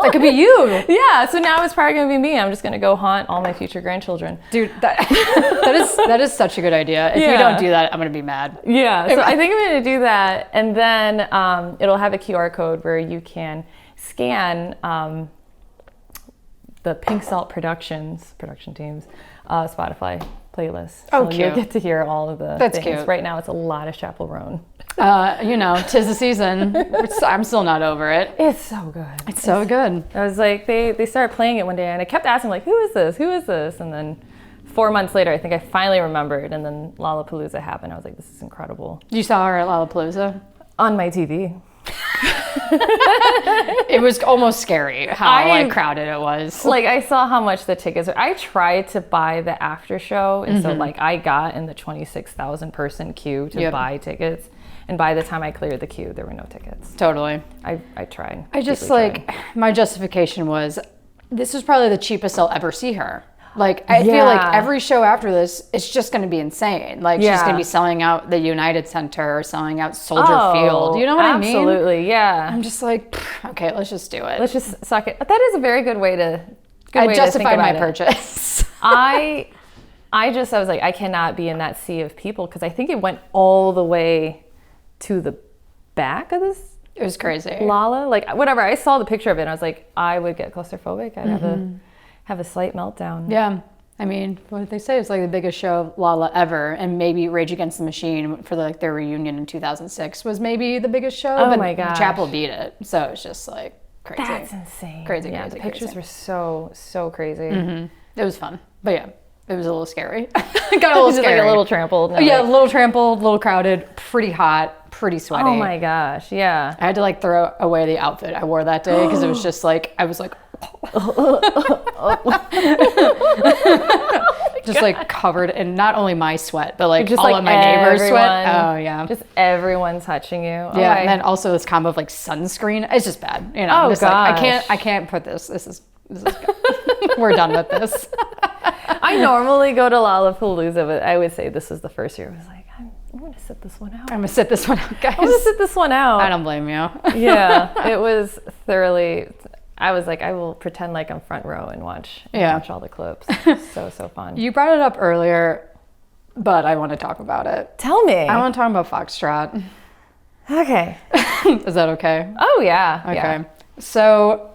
That could be you. Yeah. So now it's probably gonna be me. I'm just gonna go haunt all my future grandchildren. Dude, that is such a good idea. If you don't do that, I'm gonna be mad. Yeah. So I think I'm gonna do that, and then it'll have a QR code where you can scan the Pink Salt production team's Spotify playlist. Oh, so cute. You'll get to hear all of the That's things. cute. Right now it's a lot of Chaperone. Tis the season. I'm still not over it. It's so good. It's so good. I was like, they started playing it one day, and I kept asking, like, who is this? Who is this? And then 4 months later, I think I finally remembered, and then Lollapalooza happened. I was like, this is incredible. You saw her at Lollapalooza? On my TV. It was almost scary how crowded it was. Like, I saw how much the tickets were. I tried to buy the after show, and so like I got in the 26,000 person queue to buy tickets. And by the time I cleared the queue, there were no tickets. Totally. I tried. I just like, my justification was, this is probably the cheapest I'll ever see her. Like, I feel like every show after this, it's just going to be insane. Like, she's going to be selling out the United Center or selling out Soldier Field. You know what I mean? Absolutely, yeah. I'm just like, okay, let's just do it. Let's just suck it. That is a very good way to I justified my purchase. I was like, I cannot be in that sea of people, because I think it went all the way to the back of this. It was crazy. Lala, like whatever. I saw the picture of it, and I was like, I would get claustrophobic. I'd have a slight meltdown. Yeah, I mean, what did they say? It's like the biggest show of Lala ever, and maybe Rage Against the Machine for like their reunion in 2006 was maybe the biggest show. Oh but my gosh. Chapel beat it, so it's just like crazy. That's insane. Crazy. The pictures were so crazy. It was fun, but yeah, it was a little scary. It got a little scary. Like a little trampled. A little trampled, a little crowded, pretty hot, pretty sweaty. Oh my gosh, yeah. I had to like throw away the outfit I wore that day because it was just like, I was like, just like covered in not only my sweat, but like just all like of my neighbors' sweat. everyone- Oh yeah. Just everyone touching you. Yeah, and then also this combo of like sunscreen. It's just bad. You know, Oh, I'm just like, gosh. I can't put this. This is we're done with this. I normally go to Lollapalooza, but I would say this is the first year I was like, I'm going to sit this one out. I'm gonna sit this one out, guys. I'm going to sit this one out. I don't blame you. Yeah, it was thoroughly. I was like, I will pretend like I'm front row and watch all the clips. So fun. You brought it up earlier, but I want to talk about it. Tell me. I want to talk about Foxtrot. Okay. Is that okay? Oh yeah. Okay. Yeah. So,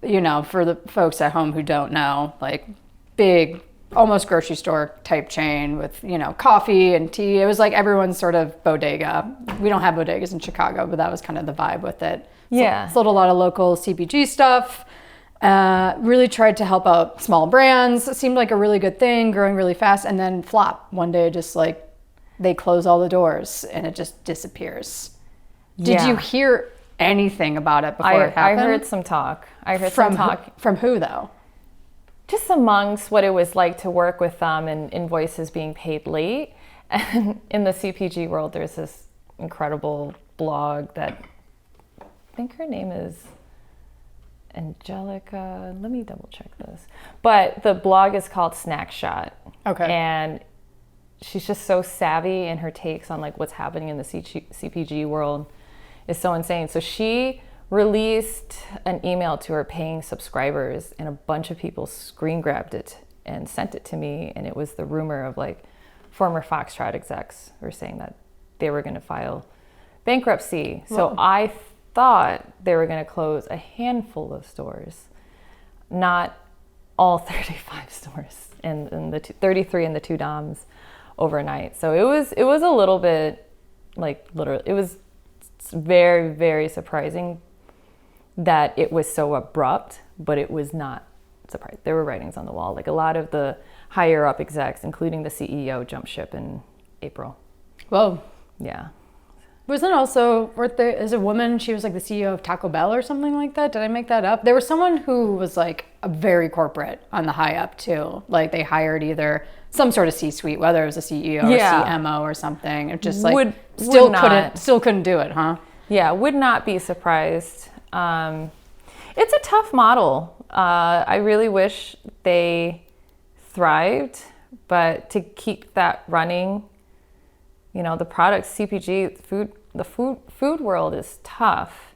you know, for the folks at home who don't know, like big, almost grocery store type chain with, you know, coffee and tea. It was like everyone's sort of bodega. We don't have bodegas in Chicago, but that was kind of the vibe with it. Yeah. Sold a lot of local CPG stuff. Really tried to help out small brands. It seemed like a really good thing, growing really fast, and then flop. One day, just like they close all the doors and it just disappears. Did you hear anything about it before it happened? I heard some talk. Some talk. From who though? Just amongst what it was like to work with them and invoices being paid late. And in the CPG world, there's this incredible blog that I think her name is Angelica. Let me double check this. But the blog is called Snack Shot. Okay. And she's just so savvy, and her takes on like what's happening in the CPG world is so insane. So she released an email to her paying subscribers, and a bunch of people screen grabbed it and sent it to me. And it was the rumor of like former Foxtrot execs were saying that they were going to file bankruptcy. So I thought they were going to close a handful of stores, not all 35 stores, and the 33 in the two DOMs overnight. So it was a little bit like literally, it was very, very surprising that it was so abrupt, but it was not surprising. There were writings on the wall. Like a lot of the higher up execs, including the CEO, jumped ship in April. Whoa. Yeah. Wasn't also, is a woman, she was like the CEO of Taco Bell or something like that? Did I make that up? There was someone who was like very corporate on the high up too. Like they hired either some sort of C-suite, whether it was a CEO or CMO or something. It just like still couldn't do it, huh? Yeah, would not be surprised. It's a tough model. I really wish they thrived, but to keep that running, you know, the product CPG the food world is tough.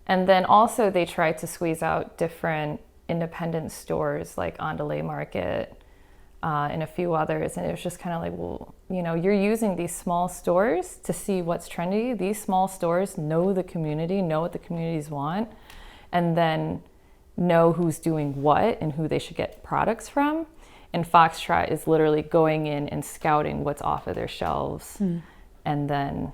And then also they tried to squeeze out different independent stores like Andale Market and a few others. And it was just kind of like, well, you know, you're using these small stores to see what's trendy. These small stores know the community, know what the communities want, and then know who's doing what and who they should get products from. And Foxtrot is literally going in and scouting what's off of their shelves and then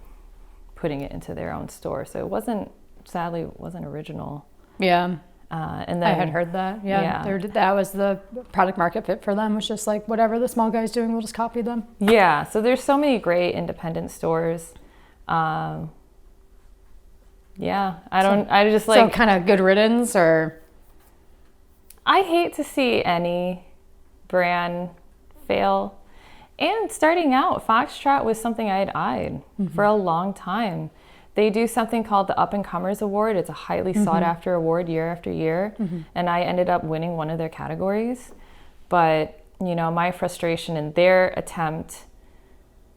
putting it into their own store. So it sadly wasn't original. Yeah. And then I had heard that. Yeah. That was the product market fit for them, was just like whatever the small guy's doing, we'll just copy them. Yeah. So there's so many great independent stores. I just like. So kind of good riddance, or? I hate to see any brand fail. And starting out, Foxtrot was something I had eyed for a long time. They do something called the Up and Comers Award. It's a highly sought after award year after year. And I ended up winning one of their categories. But, you know, my frustration in their attempt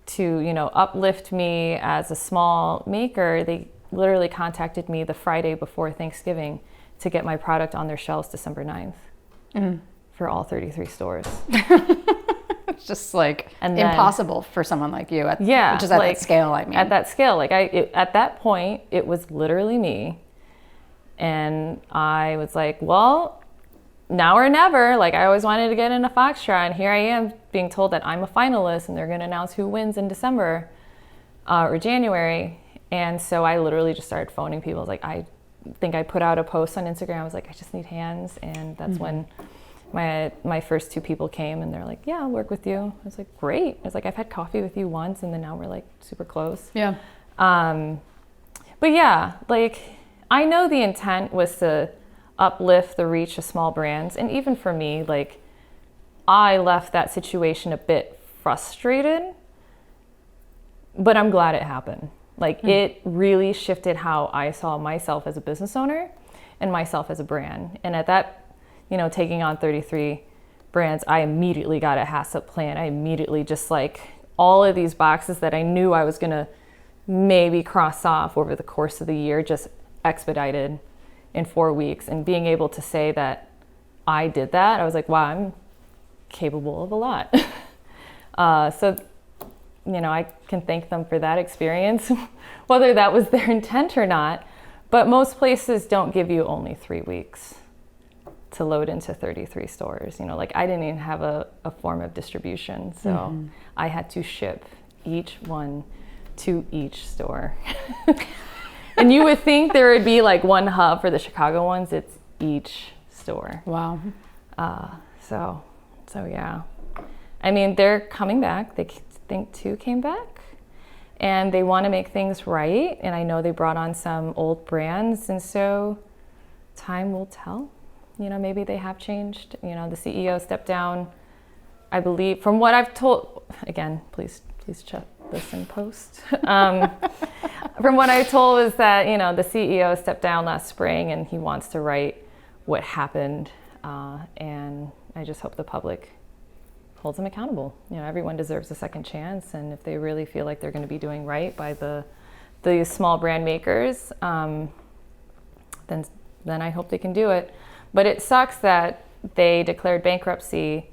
to, you know, uplift me as a small maker, they literally contacted me the Friday before Thanksgiving to get my product on their shelves December 9th for all 33 stores. It's just like impossible for someone like you, which is at that scale, I mean. At that scale, at that point, it was literally me. And I was like, well, now or never. Like, I always wanted to get in a Foxtrot, and here I am being told that I'm a finalist, and they're going to announce who wins in December or January. And so I literally just started phoning people. I was like, I think I put out a post on Instagram. I was like, I just need hands. And that's when my first two people came, and they're like, yeah, I'll work with you. I was like, great. I was like, I've had coffee with you once, and then now we're like super close. Yeah. But yeah, like, I know the intent was to uplift the reach of small brands. And even for me, like, I left that situation a bit frustrated, but I'm glad it happened. Like, it really shifted how I saw myself as a business owner and myself as a brand. And at that, you know, taking on 33 brands, I immediately got a HACCP plan. I immediately just like all of these boxes that I knew I was going to maybe cross off over the course of the year, just expedited in 4 weeks. And being able to say that I did that, I was like, wow, I'm capable of a lot. So, you know, I can thank them for that experience, whether that was their intent or not. But most places don't give you only 3 weeks to load into 33 stores. You know, like, I didn't even have a form of distribution. So I had to ship each one to each store. And you would think there would be like one hub for the Chicago ones. It's each store. Wow. So yeah. I mean, they're coming back. They think 2 came back. And they want to make things right. And I know they brought on some old brands. And so time will tell. You know, maybe they have changed. You know, the CEO stepped down, I believe, from what I've told. Again, please check this in post. From what I told is that, you know, the CEO stepped down last spring and he wants to right what happened. And I just hope the public holds him accountable. You know, everyone deserves a second chance. And if they really feel like they're going to be doing right by the small brand makers, then I hope they can do it. But it sucks that they declared bankruptcy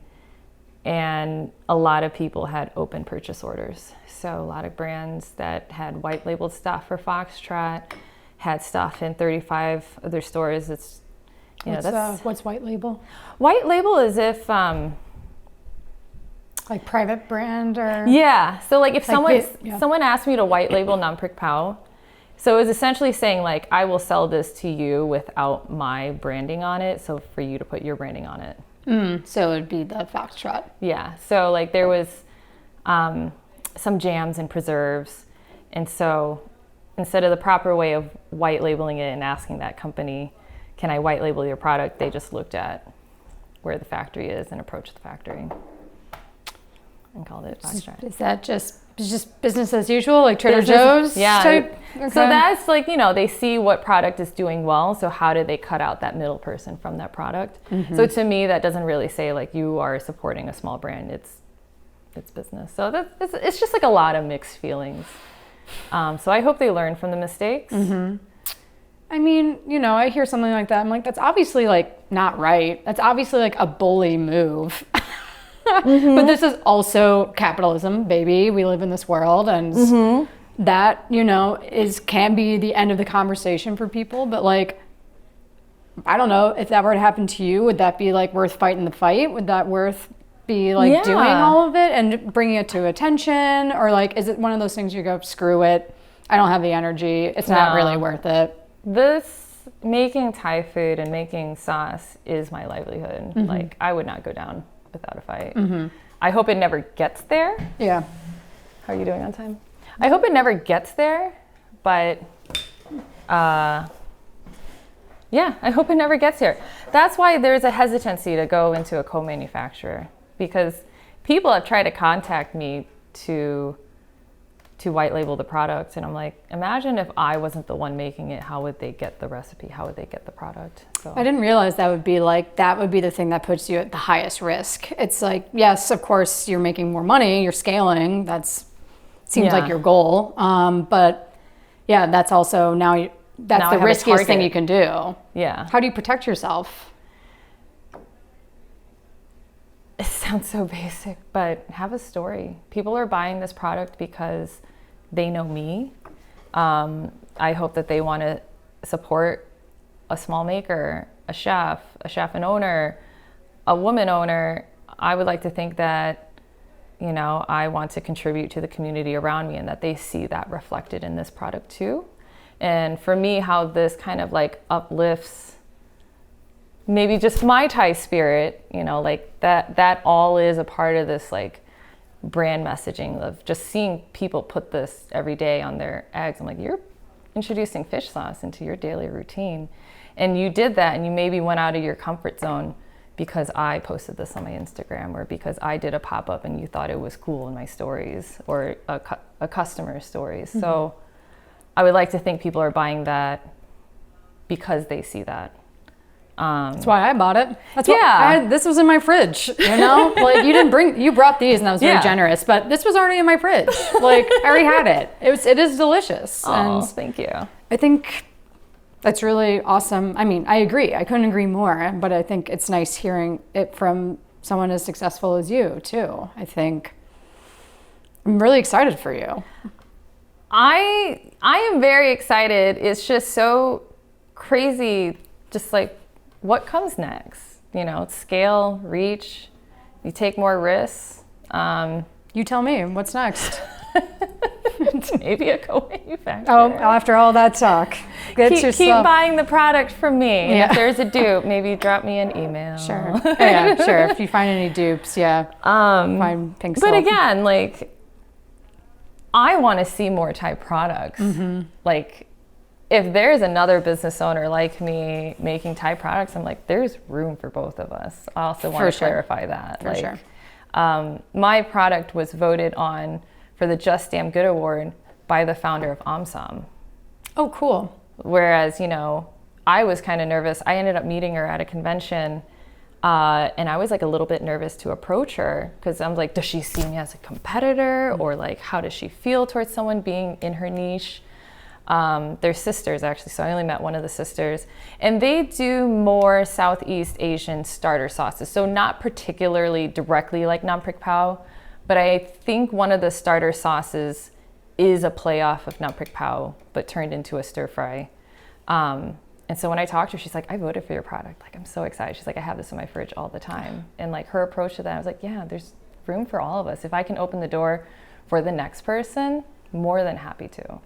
and a lot of people had open purchase orders. So a lot of brands that had white labeled stuff for Foxtrot had stuff in 35 of their stores. It's, you know, what's white label? White label is if like private brand or so like if someone asked me to white label Nam Prik Pao, so it was essentially saying like, I will sell this to you without my branding on it, so for you to put your branding on it. So it would be the Foxtrot. Yeah, so like there was some jams and preserves, and so instead of the proper way of white labeling it and asking that company, can I white label your product, they just looked at where the factory is and approached the factory and called it Blackstripe. Is that just business as usual, like Trader Joe's type? Okay. So that's like, they see what product is doing well, so how do they cut out that middle person from that product? So to me, that doesn't really say like you are supporting a small brand. It's business. So it's just like a lot of mixed feelings. So I hope they learn from the mistakes. I mean, I hear something like that. I'm like, that's obviously like not right. That's obviously like a bully move. But this is also capitalism, baby. We live in this world, and that, can be the end of the conversation for people. But like, I don't know, if that were to happen to you, would that be like worth fighting the fight? Would that be like doing all of it and bringing it to attention? Or like, is it one of those things you go, screw it, I don't have the energy, it's not really worth it? This making Thai food and making sauce is my livelihood. Like, I would not go down without a fight. I hope it never gets there. Yeah. How are you doing on time? I hope it never gets there, but I hope it never gets here. That's why there's a hesitancy to go into a co-manufacturer, because people have tried to contact me to white label the product, and I'm like, imagine if I wasn't the one making it, how would they get the recipe? How would they get the product? So I didn't realize that would be the thing that puts you at the highest risk. It's like, yes, of course you're making more money, you're scaling, seems like your goal. But yeah, that's also that's the riskiest thing you can do. Yeah. How do you protect yourself? It sounds so basic, but have a story. People are buying this product because they know me. I hope that they want to support a small maker, a chef and owner, a woman owner. I would like to think that, I want to contribute to the community around me, and that they see that reflected in this product too. And for me, how this kind of like uplifts maybe just my Thai spirit, like that all is a part of this like brand messaging of just seeing people put this every day on their eggs. I'm like, you're introducing fish sauce into your daily routine. And you did that, and you maybe went out of your comfort zone because I posted this on my Instagram, or because I did a pop-up and you thought it was cool in my stories, or a customer's stories. So I would like to think people are buying that because they see that. That's why I bought it. That's why this was in my fridge, like you brought these, and that was very generous, but this was already in my fridge. Like, I already had it. It is delicious. Oh, thank you. I think that's really awesome. I mean, I agree. I couldn't agree more, but I think it's nice hearing it from someone as successful as you too. I think I'm really excited for you. I am very excited. It's just so crazy, just like, what comes next? Scale, reach, you take more risks. You tell me, what's next? Maybe a co-manufacturer. Oh, after all that talk, keep buying the product from me. And if there's a dupe, maybe drop me an email. Sure. Yeah, sure. If you find any dupes, find pink salt. But again, like, I want to see more Thai products. Like, if there's another business owner like me making Thai products, I'm like, there's room for both of us. I also want to clarify that. For sure. My product was voted on for the Just Damn Good Award by the founder of AmSam. Oh, cool. Whereas, I was kind of nervous. I ended up meeting her at a convention, and I was like a little bit nervous to approach her, because I'm like, does she see me as a competitor, or like, how does she feel towards someone being in her niche? They're sisters, actually, so I only met one of the sisters. And they do more Southeast Asian starter sauces, so not particularly directly like Nam Prik Pao, but I think one of the starter sauces is a playoff of Nam Prik Pao, but turned into a stir fry. And so when I talked to her, she's like, I voted for your product. Like, I'm so excited. She's like, I have this in my fridge all the time. And like, her approach to that, I was like, yeah, there's room for all of us. If I can open the door for the next person, more than happy to.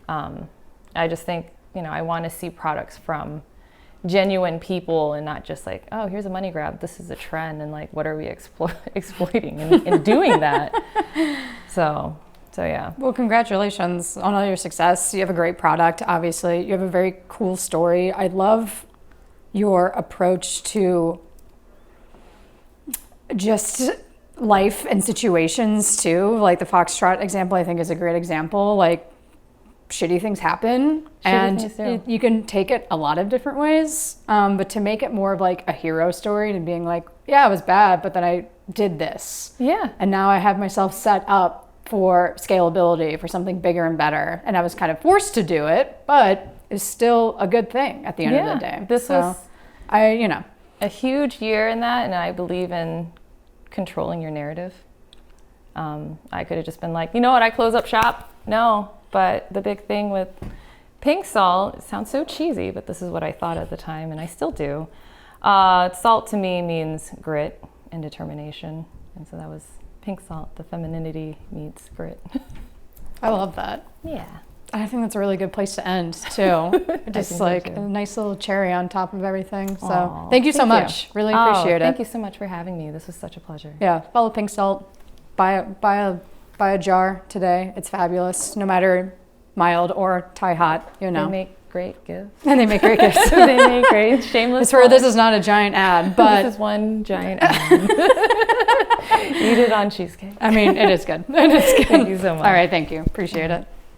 I just think, I want to see products from genuine people, and not just like, oh, here's a money grab, this is a trend, and like, what are we exploiting in doing that? So yeah. Well, congratulations on all your success. You have a great product, obviously. You have a very cool story. I love your approach to just life and situations too. Like the foxtrot example, I think is a great example. Like shitty things happen, and you can take it a lot of different ways. But to make it more of like a hero story and being like, yeah, it was bad, but then I did this. Yeah. And now I have myself set up for scalability, for something bigger and better. And I was kind of forced to do it, but it's still a good thing at the end of the day. This was a huge year in that, and I believe in controlling your narrative. I could have just been like, you know what, I close up shop. No, but the big thing with pink salt, it sounds so cheesy, but this is what I thought at the time, and I still do. Salt to me means grit and determination, and so that was pink salt. The femininity meets grit. I love that. Yeah. I think that's a really good place to end too. Just like a nice little cherry on top of everything. So thank you so much. Really appreciate it. Thank you so much for having me. This was such a pleasure. Yeah, follow Pink Salt. Buy a jar today. It's fabulous, no matter mild or Thai hot. You know. They make great gifts. And they make great gifts. They make great shameless. I swear this is not a giant ad, but this is one giant ad. Eat it on cheesecake. I mean, it is good. It is good. Thank you so much. All right, thank you. Appreciate it.